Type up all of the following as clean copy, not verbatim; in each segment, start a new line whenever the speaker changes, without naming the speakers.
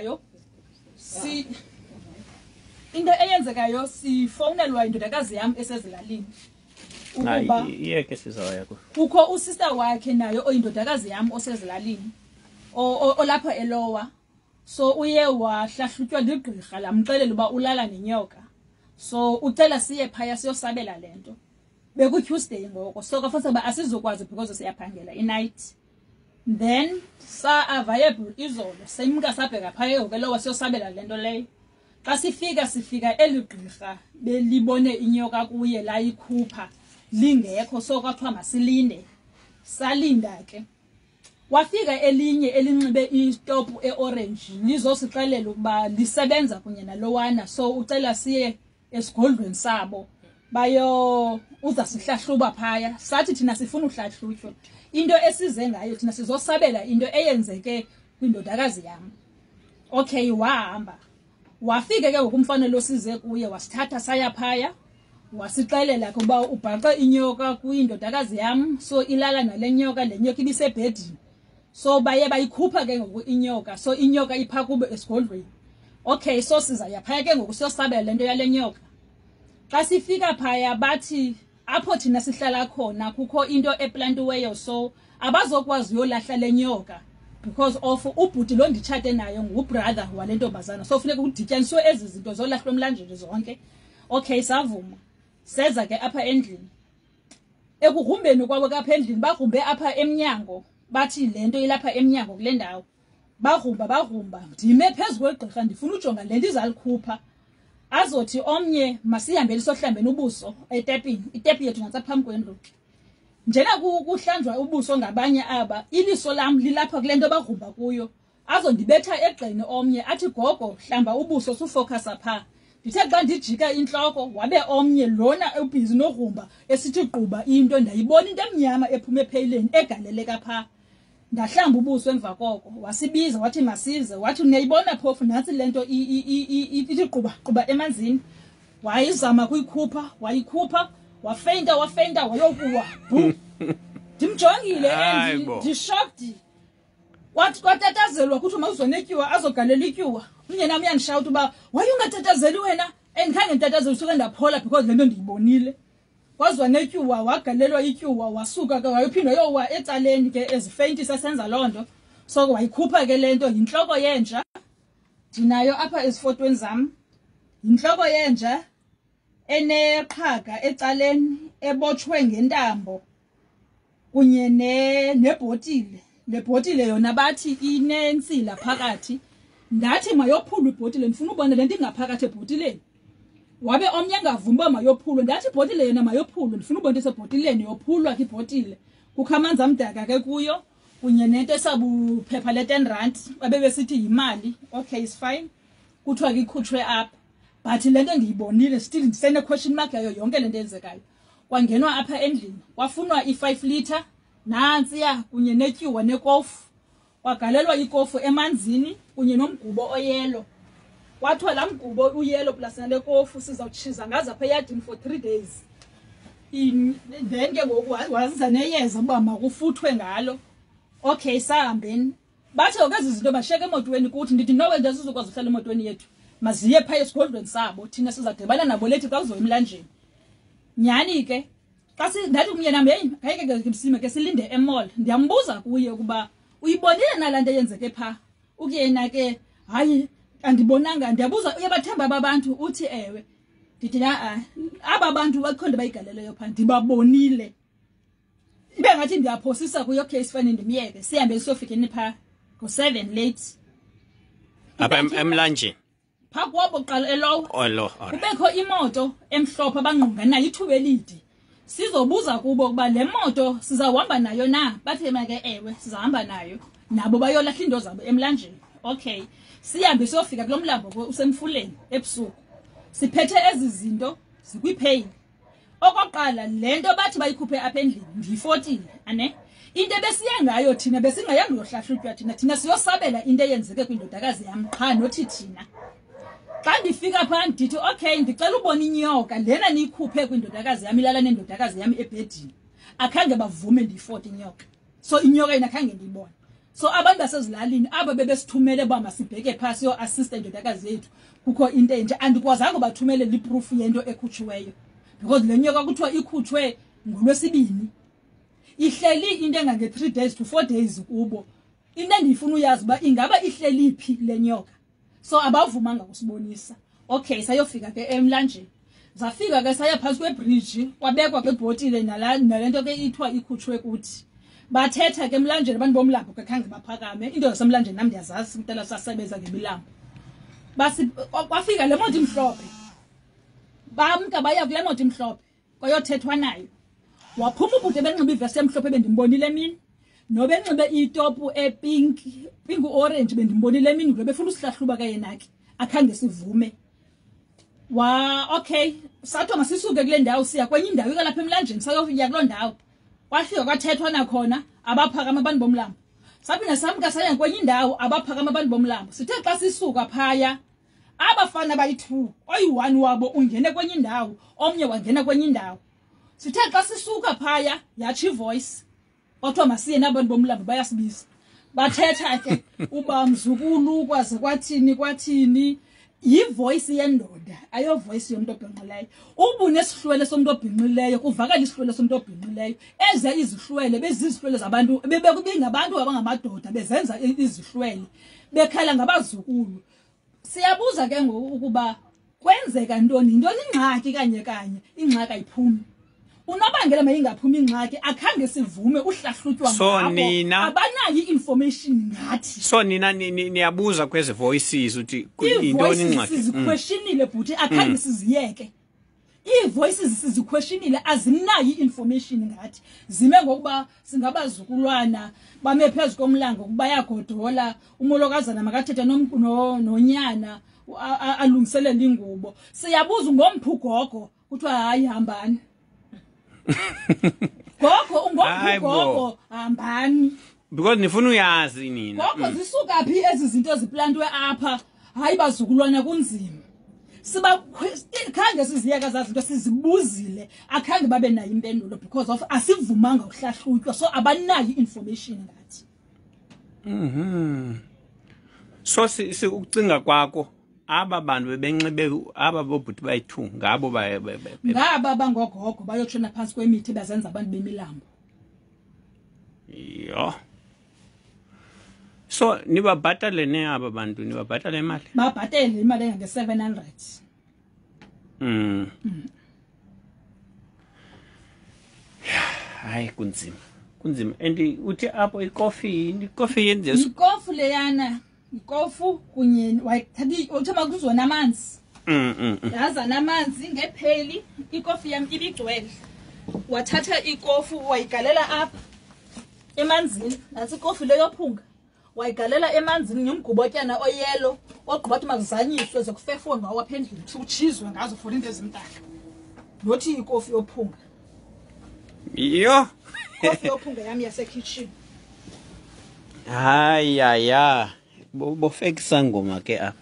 eyenzekayo into eyenzekayo sifonelwa indodakazi yami esezilalini ukuba
yeke sizawaya
kukho usister wakhe nayo oyindodakazi yami osezilalini olapha elowa so uye wahlahlutywa ligqirha lamxelela uba ulala nenyoka so ucela siye phaya siyosabela lento beku Tuesday ngoko so kafanele ba asizokwazi because siyaphangela night then sa available izolo semka sabheka phaya ke lowa siyosabela lento leyo xa sifika eligqirha belibone inyoka kuye la ikhupha lingekho so kwathiwa masilinde salinda ke wafika elinye elinxibe istop eorange lizosixelela ukuba lisebenza kunye nalowana so ucela siye esigodlweni sabo bayo uza sihlahluba phaya sathi thina sifuna uhlahlutywa into esize ngayo thina sizosabela into eyenzeke kwindodakazi yami okay wahamba wafika ke ngokumfanele osize kuye wasithatha saya phaya wasixelela kuba ubhaqa inyoka kwindodakazi yami so ilala nalenyoka lenyoka ibisebhedini so baye bayikhupha ke ngoku inyoka so inyoka ipha kube esigodlweni okay so siza yaphaya ke ngoku siyosabela lento yalenyoka xa sifika phaya bathi apho thina sihlala khona kukho into eplantiweyo so abazokwazi uyolahla lenyoka because of ubhuti lo nditshate nayo ngubrother walentombazana so funeka udityaniswe ezi zinto zolahlwa emlanjeni zonke okay savuma seza ke apha endlini ekugrumbeni kwabo kapha endlini bagumbe apha emnyango bathi lento ilapha emnyango kule ndawo bagumba ndime phezulu kwegqirha ndifuna ujonga lento izalikhupha azothi omnye masihambele sohlambeni ubuso etepini itepi yethu ngantsa phambi kwendlu njena kuhlanjwa ubuso ngabanye aba iliso lam lilapha kule nto bagumba kuyo azondibetha egqeni omnye athi gogo hlamba ubuso sufocus apha ndithe xa ndijika inhloko wabe omnye lona ubhizi nogumba esithi quba into ndayibona into emnyama ephuma epheyileni egaleleka pha ndahlamba ubuso emva koko wasibiza wathi masize wathi uniyayibona phofu nansi lento ithi quba emanzini wayizama kuyikhupha wayikhupha wafeinta wayokuwa ndimjongile ndishocked wathi kwatatazelwa ukuthi mawuzonetyiwa azogalela ityuwa unyena uyanishawuta uba wayungatatazeli wena endikhange nditatazeli suke ndaphola because lento ndiyibonile kwazwa netyuwa wagalelwa ityuwa wasuka ke wayophindwa yowa ecaleni ke ezifeint sesenza lonto so wayikhupha ke lento yinhloko yenja dinayo apha ezifotweni zami yinhloko yenja eneqhaga ecaleni ebotshwe ngentambo kunye nebhotile lebhotile yona bathi inensila phakathi ngathi mayophulwa ibhotile ndifuna ubona lento ingaphakathi ebhotileni wabe omnye ngavuma mayophulwa ndathi ibhotile yena mayophulwa ndifuna ubona isebhotileni yophulwa ibhotile kukho amanzi amdaka ke kuyo kunye nento esabuphepha le10 rand babe besithi imali okay is fine kuthiwa ke ikhutshwe apha but lento ndiyibonile still ndisene question mark yayo yonke lento eyenzekayo kwangenwa apha endlini kwafunwa i5 liter nansi ya kunye netyuwa nekofu wagalelwa ikofu emanzini kunye nomgubo oyelo kwathiwa la mgubo uyelo plus nale kofu sizawutshiza ngaza apha eyadini for 3 days then ke ngoku wazenza neyeza uba makufuthwe ngalo okay sahambeni bathi okezi zinto basheke emotweni kuthi ndithi nowe nje sizokwazi uhlala emotweni yethu maziye phaya esigodlweni sabo thina sizadibana nabo lethi xa kuzoya emlanjeni nyani ke xa ndathi kunye nami hey ngeke ngimsime ke silinde emall ndiyambuza kuye ukuba uyibonile nalento yenzeke pha ukuyena ke hayi andibonanga ndiyabuza uyabathemba abantu uthi ewe ndithi aba bantu bakhonde bayigaleleyo pha ndibabonile ibe ngathi ndiyaphosisa kuyo case fane ndimyeke sihambe siyofikeni pha ngo7 late
apha emlanjeni
pha kwabo qala elowo kubekho imoto emhlophe abangqunga nayo ithuba elide sizobuza kubo ukuba le moto sizahamba nayo na bathi make ewe sizahamba nayo nabo bayolahla into zabo emlanjeni okay sihambe siyofika kulomlambo usemfuleni ebusuku siphethe ezi zinto zikwipheyili okoqala lento bathi bayikhuphe apha endlini ndiyifotile ane into besiye ngayo thina besingayanga uyohlahlutywa thina siyosabela into eyenzeke kwindodakazi yami qha nothi thina xa ndifika pha ndithi okay ndicela ubona inyoka lena niyikhuphe kwindodakazi yami ilala nendodakazi yami ebhedini akhange bavume ndiyifote inyoka so inyoka ina khange ndiyibone So abantu basezilalini aba bebesithumele ba masibheke phasi yo assistant ndodakazi yethu kukho into enje andikwazanga bathumele liproof yento ekhutshiweyo because le nyoka kuthiwa ikhutshwe ngolwesibini ihleli into engange 3 days to 4 days kubo into endifuna uyazi ba ingaba ihleli phi le nyoka so abavumanga kusibonisa okay sayofika ke emlanjeni zafika ke saya phasi kwebridge kwabekwa ke bhotile nalento ke ithiwa ikhutshwe kuthi bathetha ke emlanjeni abantu bomlambo ke khange baphakame into yasemlanjeni nami ndiyazazi umntana sasebenza ngemilambo basi kwafika le moto imhlophe bamka baya kule moto imhlophe kwayothethwa nayo waphuma ubude benxiba ivest emhlophe bendimbonile mina nobenxibe itopu epink orange bendimbonile mina ngoba befuna usihlahluba ke yena ke akhange sivume okay sathi masisuke kule ndawo siya kwenye indawo ikalapha emlanjeni sayofika kuloo ndawo kwafika kwathethwa nakhona abaphakama abantu bomlambo sabina samka saya kwenye indawo abaphakama abantu bomlambo sithe xa sisuka phaya abafana bayi2 oyi1 wabo ungene kwenye indawo omnye wangena kwenye indawo sithe xa sisuka phaya yathi voice kwathiwa masiye nabantu bomlambo bayasibiza bathetha ke uba mzukulu kwaze kwathini yivoice yendoda ayo voice yomuntu obhinqileyo ubune sihlwele somuntu obhinqileyo kuvakala isihlwele somuntu obhinqileyo eze izihlwele bezizihlwele zabantu bengabantu abangamadoda bezenza izihlwele bekhala ngabazukulu siyabuza ke ngokuba kwenzeka ntoni ingxaki kanye ingxaki ayiphumi unobangela mayingaphumi ingxaki akhange sivume uhlahlutywa ngabo abanayo information ngathi
so nina niyabuza kweze voices uthi intoni ingxaki
siziquestionile buthi akhange siziyeke voices siziquestionile azinayo information ngathi zime ngokuba singabazukulwana bame phezulu komlanga kuba yagodola umolokazana makathethe nonyana alungiselela ingubo siyabuza ngomphugogo kuthiwa hayi hambani gogo hambani
because nifuna uyazi nina
gogo zisuka phi ezi zinto ziplantwe apha hayi bazukulwana kunzima siba khange siziyeka zazinto sizibuzile akhange babe nayo impendulo because of asivumanga uhlahlutywa so abanayo information ngathi
so ukucinga kwakho aba bantu bebenxibe aba bobhuti bayi2 ngabo
ngaba bangogogo bayotshona phansi kwemithi bazenza abantu bemilambo
yo so nibabhatale ne aba bantu nibabhatale imali
babhatele imali engange 700
hayi kunzima and uthi apho ikofi yenze
ikofu leyana ikofu kunye wayithatha uthema kuzona amanzi yaza namanzi ngepheli ikofi yami ibigcwele wathatha ikofu wayigalela apha emanzini nasi ikofi leyo phunga wayigalela emanzini ngumgubotyana oyelo ogqibathi makuzanyiswe zokufefwa ngawo apha endlini uchizwe ngazo for into ezimdaka nothi ikofi yophunga
yo
ikofi yophunga yami yasekitchen
ya bofake Sangoma ke apha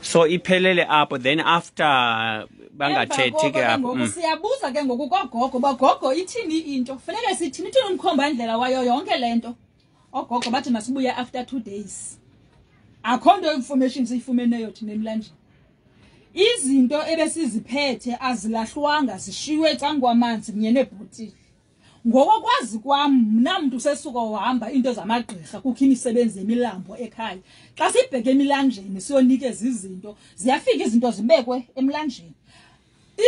so iphelele apho then after bangathethi ke apho
siyabuza ke ngoku kogogo bagogo ithini into fanele sithini umkhomba indlela wayo yonke lento ogogo bathi masibuya after 2 days akho nto information siyifumeneyo thina emlanjeni izinto ebesiziphethe azilahlwanga zishiywe cangwamanzi kunye nebhotile ngokwazi kwami mna muntu sesuka uhamba into zamagqirha kukho imisebenzi yemilambo ekhaya xa sibheke emilanjeni siyonikeza izinto ziyafika izinto zibekwe emlanjeni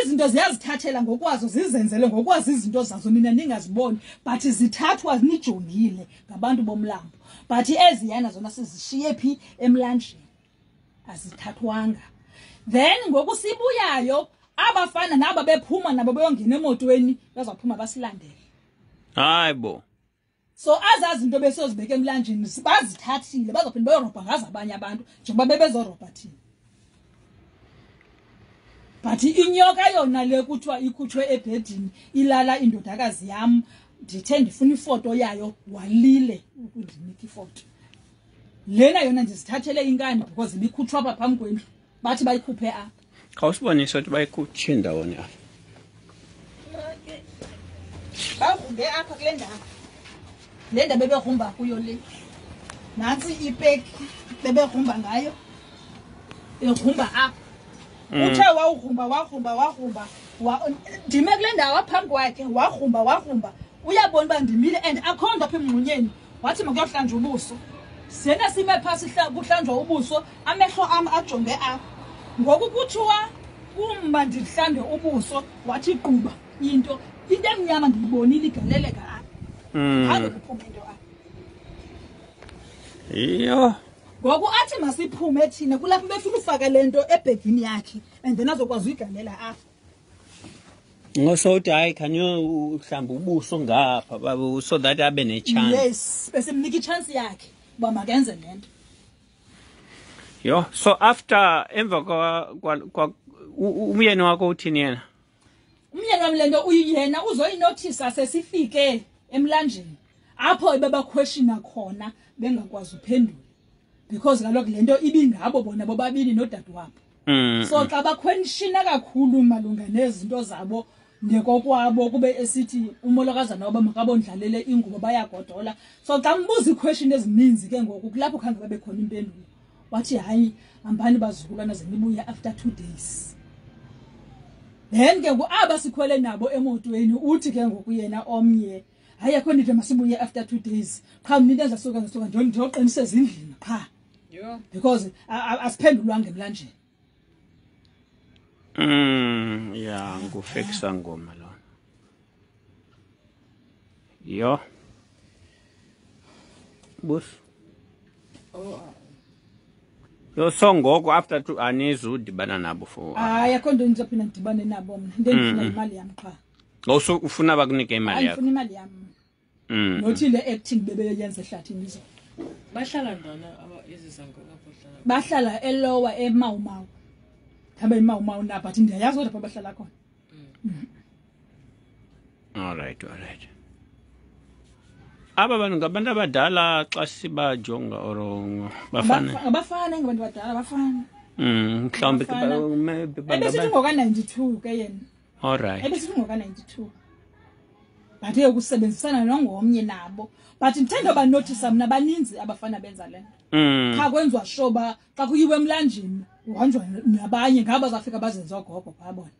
izinto ziyazithathela ngokwazo zizenzele ngokwazi izinto zazo nina ningaziboni but zithathwa nijongile ngabantu bomlambo but eziyana zona sizishiye phi emlanjeni azithathwanga then ngokusibuyayo abafana nabo bephuma nabo beyongena emotweni bazaphuma basilandele
hayibo
so azazi into besozibeka emlanjeni bazithathile bazophinda bayorobha ngazo abanye abantu njengoba bebezorobha thina but inyoka yona le kuthiwa ikhutshwe ebhedini ilala indodakazi yam ndithe ndifuna ifoto yayo walile ukundinika ifoto lena yona ndizithathele inkani because ibikhutshwa apha phambi kwendlu bathi bayikhuphe apha
khawusibonise ukuthi bayikhutshe ndawoni apha
bavunde apha kule ndawo le ndaba bebegrumba kuyo le nansi ipeki bebegrumba ngayo egrumba apha uthe wagrumba ndime kule ndawo aphambi kwakhe wagrumba uyabona uba ndimile and akho nto apha emngxunyeni wathi makuyohlanjwa ubuso sena sime phasi kuhlanjwa ubuso amehlo am ajonge apha ngoku kuthiwa kumba ndihlambe ubuso wathi quba into emnyama ndiyibonile igaleleka apha khange kuphume into apha
iyo
ngoku athi masiphume thina kulapho befuna ufaka le nto ebhegini yakhe and then azokwazi uyigalela apha
ngosothi hayi khanyo uhlamba ubuso ngapha babo so that abe nechance.
Yes, besimnika ichance yakhe uba makenze le nto.
Yo, so after emva kwa umyeni wakho uthini yena?
Umyeni wami lento uyena uzoyinothisa sesifike emlanjeni apho bebaquestiona khona bengakwazi uphendula because kaloku lento ibingabo bona bobabili nodade wabo. So xa baquestiona kakhulu malunga nezinto zabo nekokwabo kube esithi umolokazana waba makabondlalele ingubo bayagodola. So xa mbuza iquestion ezininzi ke ngoku kulapho khange babe khona impendulo. Wathi hayi hambani bazukulwana zenibuya after 2 days. Then ke aba sikhwele nabo emotweni uthi ke ngoku yena omnye hayi akho ndide masibuye after 2 days. Qha mina ndasuka ndiyoqinisa ezindlini qha. Yo because asiphendulwanga emlanjeni.
Yeah, ngufake Sangoma lo. Yo. Bus. Yo songoko after 2 anizudibana nabo for.
Hayi akho nto ndizophinda ndidibane nabo mina. Ndendifuna imali yami qha.
Ngoso ufuna bakunike imali yakho.
Andifuna imali yami. Nothi le acting bebeyenza ehlathini izo.
Bahlala ndona izisangoma bahlala.
Bahlala elowa eMauMau. Hamba eMauMau na but ndiyayazi kodwa bahlala khona.
All right. Aba bantu ngabantu abadala xa sibajonga or bafana.
Abafana ngabantu abadala bafana.
Mhlawumbe
ebesithi ngoka 92 ke yena.
All right.
Ebesithi ngoka 92. Bathe ukusebenzisana nongomnye nabo. But ndithanda ba notice mina baninzi abafana benza le nto. Cha kwenzwa shoba xa kuyiwe emlanjeni uhanjwa nabanye ngaba zafika bazenza ogogo babona.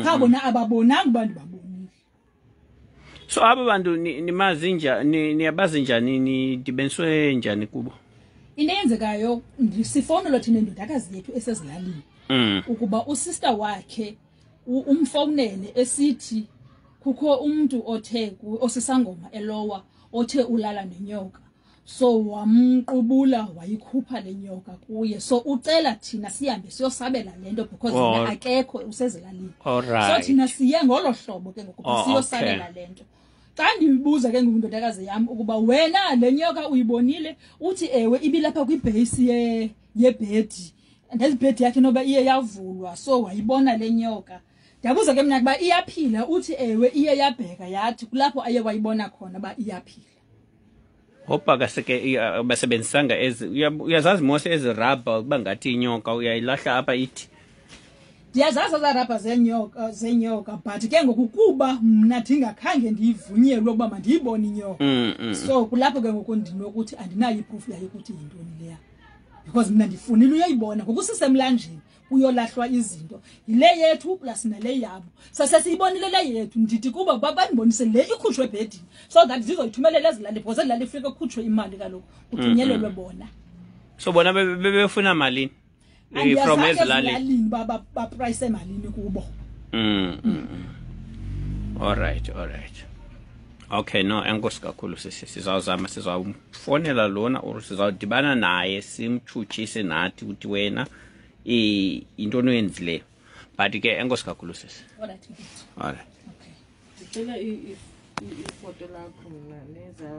Cha bona ababonanga abantu babonile.
So aba bantu nimazi njani niyabazi njani nidibenswe njani kubo?
Into eyenzekayo sifonela thina indodakazi yethu esezilalini. Ukuba usister wakhe umfonele esithi kukho umuntu othe osisangoma elowa othe ulala nenyoka. So wamqubula wayikhupha le nyoka kuye. So ucela thina sihambe siyosabela lento because yena akekho usezilalini. So thina siye ngolo hlobo ke ngokuba siyosabela lento. Xa ndibuza ke ngundodakazi yami ukuba wena le nyoka uyibonile uthi ewe ibilapha kwibhase yebhedi. Ndezibhedi yakhe noba iye yavulwa so wayibona le nyoka. Ndiyabuza ke mina kuba iyaphila uthi ewe iye yabheka yathi kulapho aye wayibona khona ba iyaphila.
Hopa kaseke basebenzisanga uyazazi mose ezirabha kuba ngathi inyoka uyayilahla apha ithi.
Ndiyazazi zarabha zenyoka but ke ngokukuba mna ndingakhange ndiyivunyelwe ukuba mandiyibone inyoka. So kulapho ke ngoku ndinokuthi andinayo iproof yayo ukuthi yintoni leya. Because mina ndifunile uyayibona ngokusisemlanjeni uyolahlwa izinto ile yethu plus nale yabo sasesiyibonile le yethu ndithi kuba babandibonise le ikhutshwe ebhedini so that zizoyithumelela ezilali because ezilali ifike kukhutshwe imali kaloku kuthunyelelwe bona.
So bona bebefuna malini from ezilali
ba price emalini kubo.
All right. Okay, no, enkosi kakhulu sizawuzama sizawufonela lona or sizawudibana naye simtshutshise nathi ukuthi wena into oyenzileyo. But ke enkosi kakhulu sisi.
All right.
Okay. Ndicela ifoto lakho mina neza